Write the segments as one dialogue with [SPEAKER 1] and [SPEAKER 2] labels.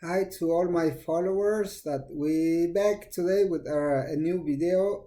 [SPEAKER 1] Hi to all my followers that we back today with a new video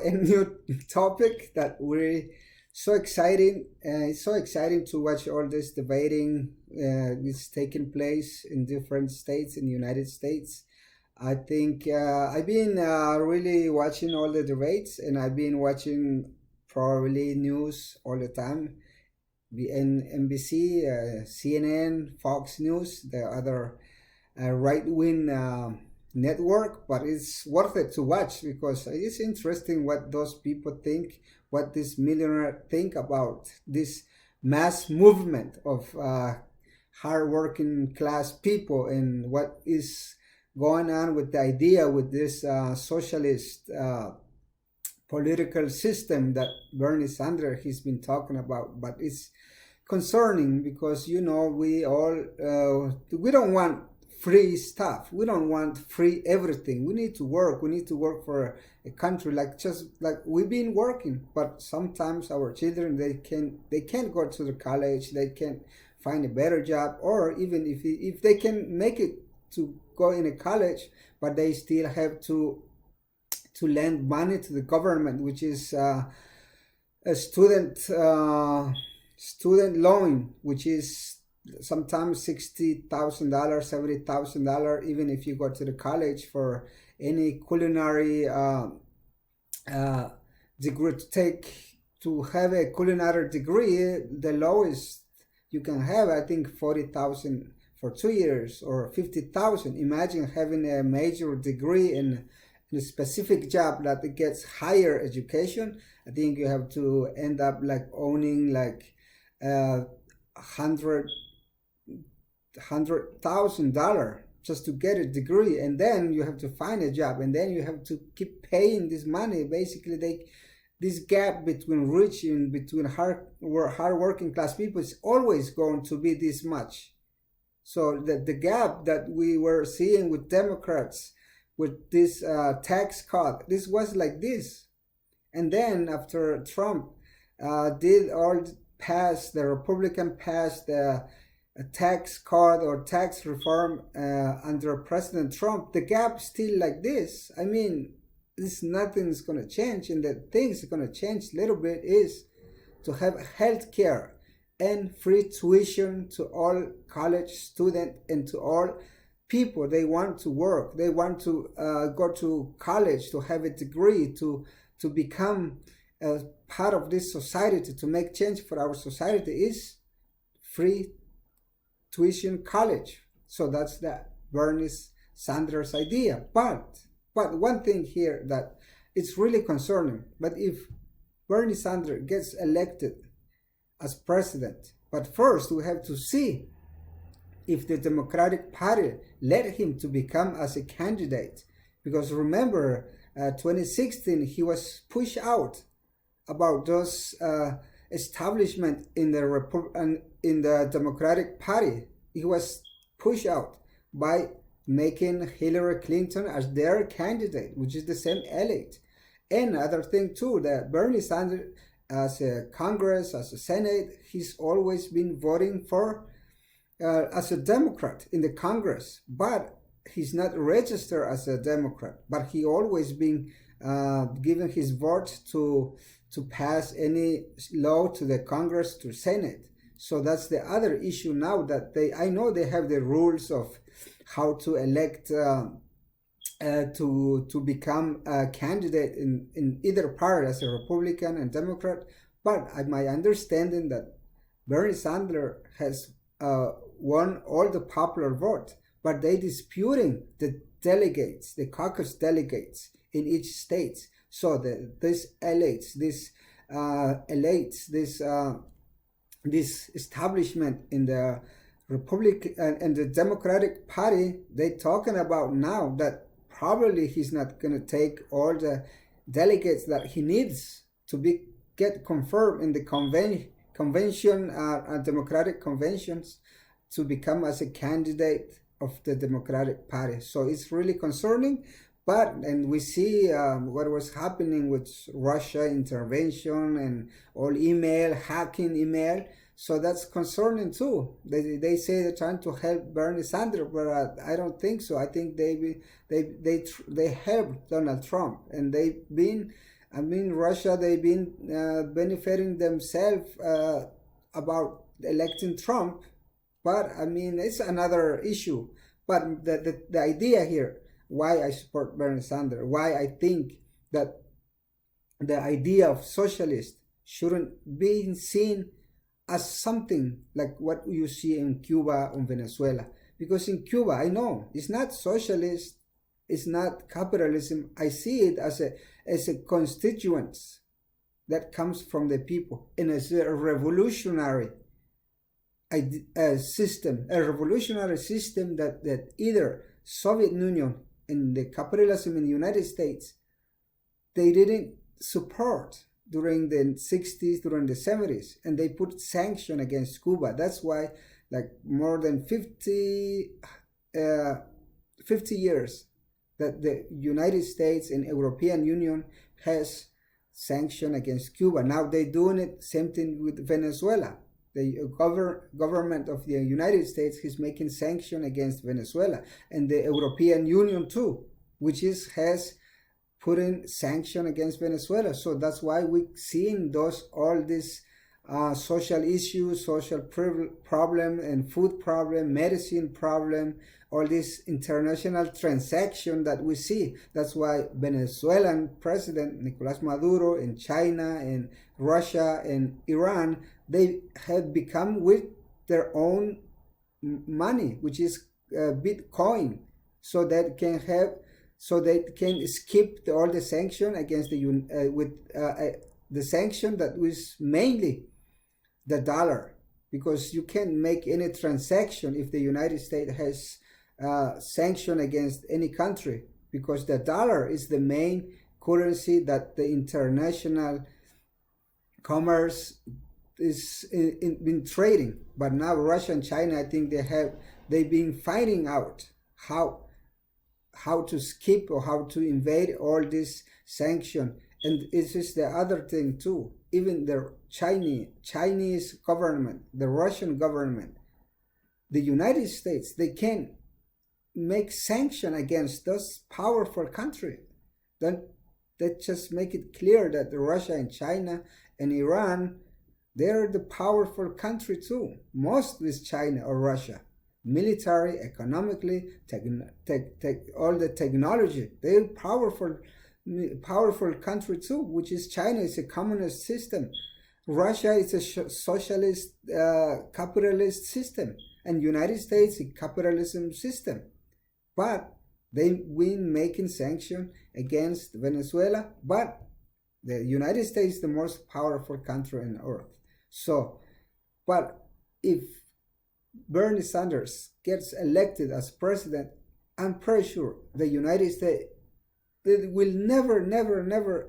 [SPEAKER 1] and new topic that we're so exciting. It's so exciting to watch all this debating is taking place in different states in the United States. I think I've been really watching all the debates, and I've been watching probably news all the time. The NBC, CNN, Fox News, the other right wing network, but it's worth it to watch because it's interesting what those people think, what this millionaire think about this mass movement of hard working class people and what is going on with the idea with this socialist political system that Bernie Sanders has been talking about. But it's concerning because we don't want free stuff. We don't want free everything. We need to work. We need to work for a country just like we've been working. But sometimes our children they can't go to the college. They can't find a better job, or even if they can make it to go in a college, but they still have to lend money to the government, which is a student loan, which is sometimes $60,000, $70,000, even if you go to the college for any culinary degree to have a culinary degree. The lowest you can have, I think, 40,000 for 2 years or 50,000. Imagine having a major degree in a specific job that gets higher education. I think you have to end up like owning like $100,000 just to get a degree, and then you have to find a job, and then you have to keep paying this money. Basically, this gap between rich and between hard working class people is always going to be this much. So the gap that we were seeing with Democrats with this tax cut, this was like this, and then after Trump the Republican passed the tax cut or tax reform under President Trump, the gap still like this. I mean, nothing's going to change, and the things going to change a little bit is to have health care and free tuition to all college students and to all people. They want to work, they want to go to college to have a degree, to become a part of this society, to make change for our society is free tuition college. So that's the Bernie Sanders idea. But one thing here that it's really concerning. But if Bernie Sanders gets elected as president, but first we have to see if the Democratic Party let him to become as a candidate, because remember 2016 he was pushed out about those establishment in the Democratic Party. He was pushed out by making Hillary Clinton as their candidate, which is the same elite. And other thing too, that Bernie Sanders as a Congress, as a Senate, he's always been voting for as a Democrat in the Congress, but he's not registered as a Democrat, but he always been giving his vote to pass any law to the Congress, to Senate. So that's the other issue now that I know they have the rules of how to elect to become a candidate in either party as a Republican and Democrat. But my understanding that Bernie Sanders has won all the popular vote, but they disputing the delegates, the caucus delegates in each state. So this establishment in the Republican and the Democratic Party, they talking about now that probably he's not going to take all the delegates that he needs to get confirmed in the Democratic conventions to become as a candidate of the Democratic Party. So it's really concerning. And we see what was happening with Russia intervention and all hacking email. So that's concerning too. They say they're trying to help Bernie Sanders, but I don't think so. I think they helped Donald Trump, and they've been, I mean, Russia, they've been benefiting themselves about electing Trump. But I mean, it's another issue. But the idea here, why I support Bernie Sanders, why I think that the idea of socialist shouldn't be seen as something like what you see in Cuba or Venezuela. Because in Cuba, I know it's not socialist, it's not capitalism. I see it as a constituents that comes from the people, and as a revolutionary system, a revolutionary system that either Soviet Union and the capitalism in the United States, they didn't support during the 60s, during the 70s, and they put sanction against Cuba. That's why like more than 50 years that the United States and European Union has sanction against Cuba. Now they're doing it, same thing with Venezuela. The government of the United States is making sanction against Venezuela, and the European Union too, which has put in sanction against Venezuela. So that's why we're seeing all these social issues, social problem, and food problem, medicine problem, all this international transaction that we see. That's why Venezuelan President Nicolás Maduro and China and Russia and Iran, they have become with their own money, which is Bitcoin, so that they can skip all the sanction against the sanction that was mainly the dollar, because you can't make any transaction if the United States has sanction against any country, because the dollar is the main currency that the international commerce is been trading. But now Russia and China, I think they've been finding out how to skip or how to invade all this sanction. And it's just the other thing too. Even the Chinese government, the Russian government, the United States, they can make sanction against those powerful countries. Then that just make it clear that Russia and China and Iran, they're the powerful country too. Most with China or Russia, military, economically, all the technology, they're powerful country too, which is China is a communist system. Russia is a socialist capitalist system, and United States a capitalism system. But they've been making sanction against Venezuela, but the United States is the most powerful country on earth. So, but if Bernie Sanders gets elected as president, I'm pretty sure the United States, it will never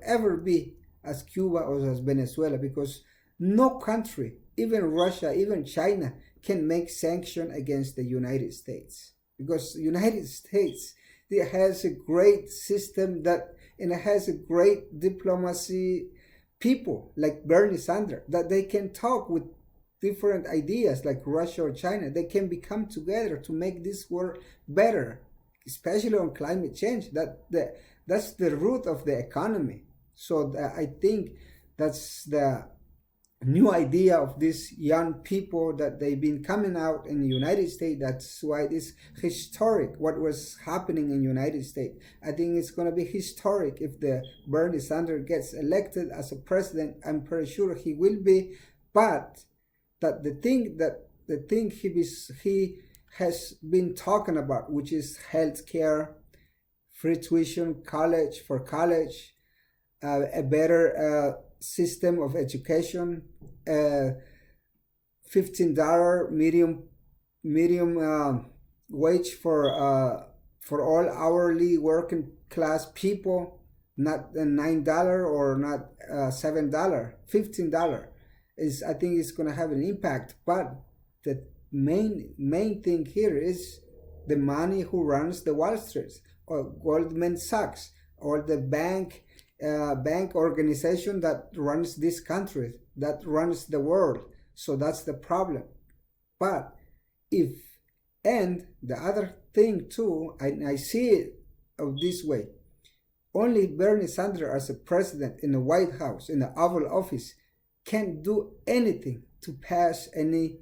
[SPEAKER 1] ever be as Cuba or as Venezuela, because no country, even Russia, even China, can make sanction against the United States, because the United States, it has a great system and it has a great diplomacy people like Bernie Sanders, that they can talk with different ideas like Russia or China. They can become together to make this world better, especially on climate change. That's the root of the economy. So I think that's the new idea of these young people that they've been coming out in the United States. That's why it is historic what was happening in the United States. I think it's going to be historic if the Bernie Sanders gets elected as a president. I'm pretty sure he will be, but that the thing he has been talking about, which is healthcare, free tuition, college, a better system of education, $15 medium wage for all hourly working class people, not $9 or not $7, $15 is, I think it's going to have an impact. But the main thing here is the money who runs the Wall Street, or Goldman Sachs, or the bank organization that runs this country, that runs the world. So that's the problem. But and the other thing too, I see it of this way. Only Bernie Sanders as a president in the White House, in the Oval Office, can't do anything to pass any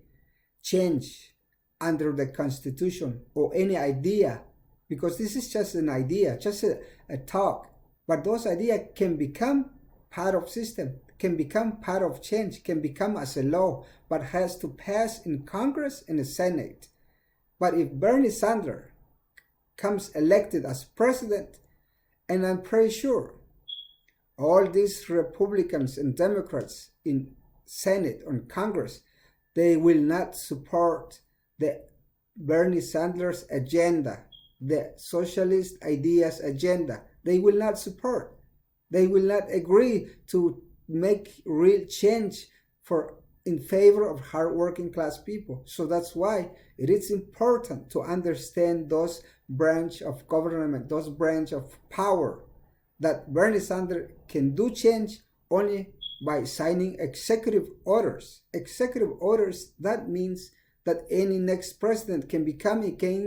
[SPEAKER 1] change under the Constitution or any idea, because this is just an idea, just a talk. But those ideas can become part of system, can become part of change, can become as a law, but has to pass in Congress and the Senate. But if Bernie Sanders comes elected as president, and I'm pretty sure all these Republicans and Democrats in Senate and Congress, they will not support the Bernie Sanders agenda, the socialist ideas agenda. They will not support. They will not agree to make real change in favor of hardworking class people. So that's why it is important to understand those branch of government, those branch of power, that Bernie Sanders can do change only by signing executive orders. Executive orders, that means that any next president can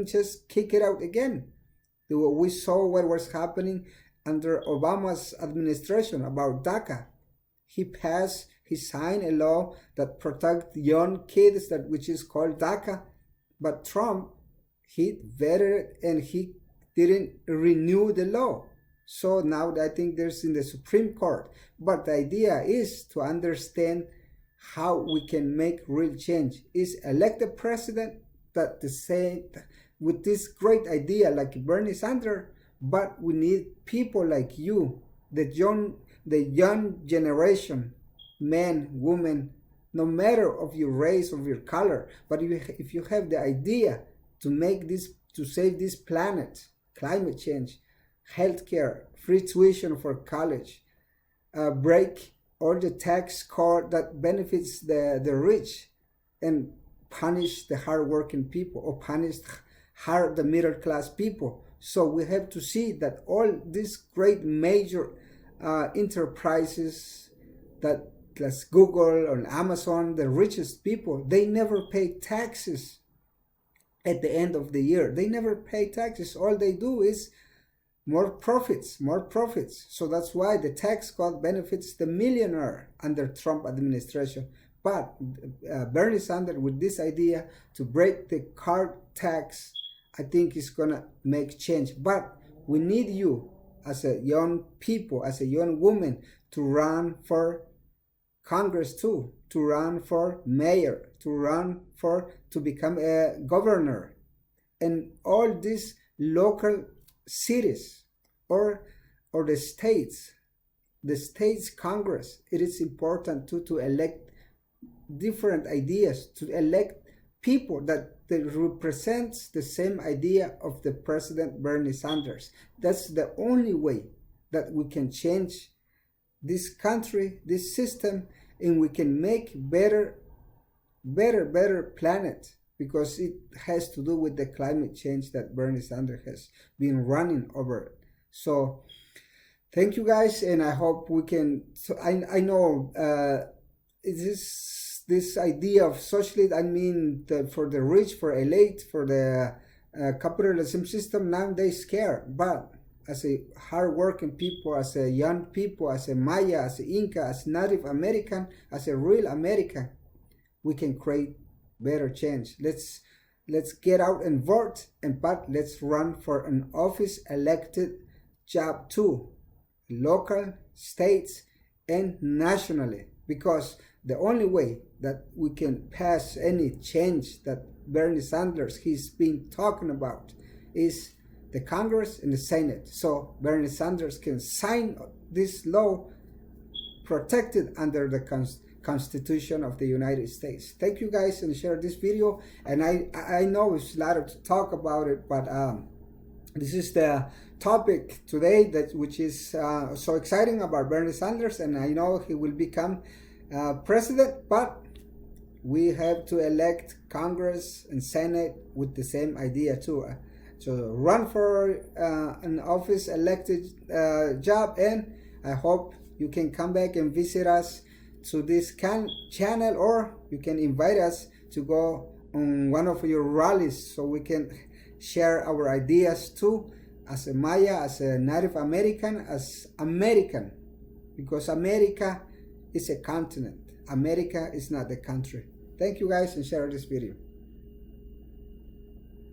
[SPEAKER 1] just kick it out again. We saw what was happening under Obama's administration about DACA. He signed a law that protects young kids, which is called DACA. But Trump, he vetted it and he didn't renew the law. So now I think there's in the Supreme Court. But the idea is to understand how we can make real change. Is elect a president that the same with this great idea like Bernie Sanders, but we need people like you, the young generation, men, women, no matter of your race or your color. But if you have the idea to save this planet, climate change, healthcare, free tuition for college, break all the tax code that benefits the rich, and punish the hardworking people, or punish the middle class people. So we have to see that all these great major enterprises, that like Google or Amazon, the richest people, they never pay taxes at the end of the year. They never pay taxes. All they do is more profits. So that's why the tax code benefits the millionaire under Trump administration. But Bernie Sanders, with this idea to break the car tax, I think is gonna make change. But we need you as a young people, as a young woman, to run for Congress too, to run for mayor, to become a governor, and all these local cities or the states Congress. It is important to elect different ideas, to elect people that represents the same idea of the President Bernie Sanders. That's the only way that we can change this country, this system, and we can make better planet, because it has to do with the climate change that Bernie Sanders has been running over. So thank you guys, and I hope we can. So I know this idea of socialism, I mean, for the rich, for elite, for the capitalism system, now they scare. But as a hard-working people, as a young people, as a Maya, as a Inca, as Native American, as a real American, we can create better change. Let's get out and vote, but let's run for an office elected job too, local, states, and nationally, because the only way that we can pass any change that Bernie Sanders he's been talking about is the Congress and the Senate. So Bernie Sanders can sign this law protected under the Constitution of the United States. Thank you guys, and share this video. And I know it's a lot to talk about it, but this is the topic today which is so exciting about Bernie Sanders, and I know he will become president, but we have to elect Congress and Senate with the same idea too. So run for an office elected job, and I hope you can come back and visit us to this channel, or you can invite us to go on one of your rallies so we can share our ideas too, as a Maya, as a Native American, as American, because America is a continent. America is not a country. Thank you guys, and share this video.